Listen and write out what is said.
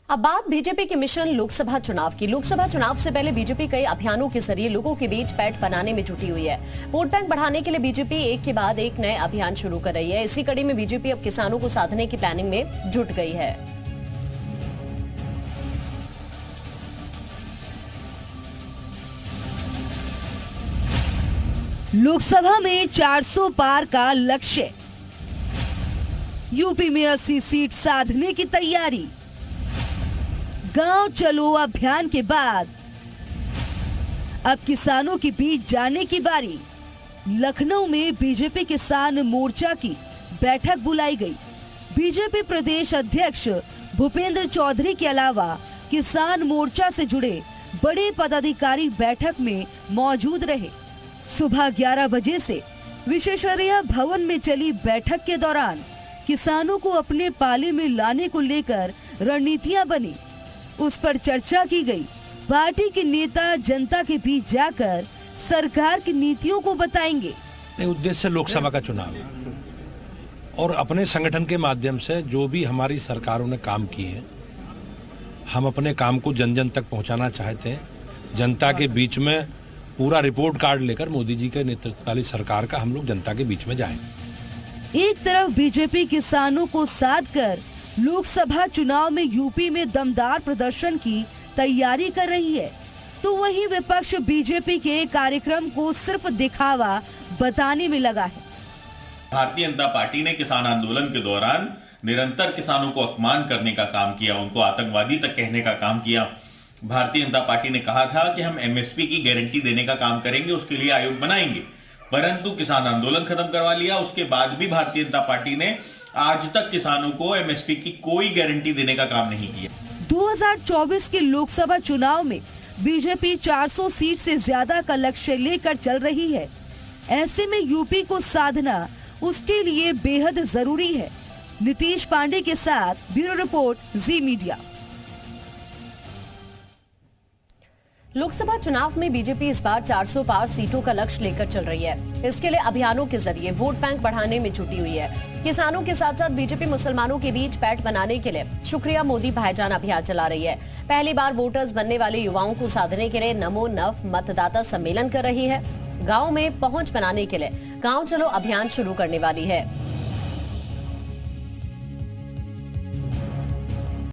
अब बात बीजेपी के मिशन लोकसभा चुनाव की। लोकसभा चुनाव से पहले बीजेपी कई अभियानों के जरिए लोगों के बीच पैठ बनाने में जुटी हुई है। वोट बैंक बढ़ाने के लिए बीजेपी एक के बाद एक नए अभियान शुरू कर रही है। इसी कड़ी में बीजेपी अब किसानों को साधने की प्लानिंग में जुट गई है। लोकसभा में 400 पार का लक्ष्य, यूपी में 80 सीट साधने की तैयारी। गांव चलो अभियान के बाद अब किसानों के बीच जाने की बारी। लखनऊ में बीजेपी किसान मोर्चा की बैठक बुलाई गई। बीजेपी प्रदेश अध्यक्ष भूपेंद्र चौधरी के अलावा किसान मोर्चा से जुड़े बड़े पदाधिकारी बैठक में मौजूद रहे। सुबह 11 बजे से विश्वेश्वरैया भवन में चली बैठक के दौरान किसानों को अपने पाले में लाने को लेकर रणनीतियां बनी, उस पर चर्चा की गई। पार्टी के नेता जनता के बीच जाकर सरकार की नीतियों को बताएंगे। उद्देश्य लोकसभा का चुनाव है और अपने संगठन के माध्यम से जो भी हमारी सरकारों ने काम किए हैं, हम अपने काम को जन जन तक पहुंचाना चाहते हैं। जनता के बीच में पूरा रिपोर्ट कार्ड लेकर मोदी जी के नेतृत्व वाली सरकार का हम लोग जनता के बीच में जाएंगे। एक तरफ बीजेपी किसानों को साध कर लोकसभा चुनाव में यूपी में दमदार प्रदर्शन की तैयारी कर रही है, तो वहीं विपक्ष बीजेपी के कार्यक्रम को सिर्फ दिखावा बताने में लगा है। भारतीय जनता पार्टी ने किसान आंदोलन के दौरान निरंतर किसानों को अपमान करने का काम किया, उनको आतंकवादी तक कहने का काम किया। भारतीय जनता पार्टी ने कहा था कि हम एमएसपी की गारंटी देने का काम करेंगे, उसके लिए आयोग बनाएंगे, परंतु किसान आंदोलन खत्म करवा लिया। उसके बाद भी भारतीय जनता पार्टी ने आज तक किसानों को एमएसपी की कोई गारंटी देने का काम नहीं किया। 2024 के लोकसभा चुनाव में बीजेपी 400 सीट से ज्यादा का लक्ष्य लेकर चल रही है। ऐसे में यूपी को साधना उसके लिए बेहद जरूरी है। नीतीश पांडे के साथ ब्यूरो रिपोर्ट, जी मीडिया। लोकसभा चुनाव में बीजेपी इस बार 400 पार सीटों का लक्ष्य लेकर चल रही है। इसके लिए अभियानों के जरिए वोट बैंक बढ़ाने में जुटी हुई है। किसानों के साथ साथ बीजेपी मुसलमानों के बीच पैठ बनाने के लिए शुक्रिया मोदी भाईजान अभियान चला रही है। पहली बार वोटर्स बनने वाले युवाओं को साधने के लिए नमो नव मतदाता सम्मेलन कर रही है। गाँव में पहुँच बनाने के लिए गाँव चलो अभियान शुरू करने वाली है।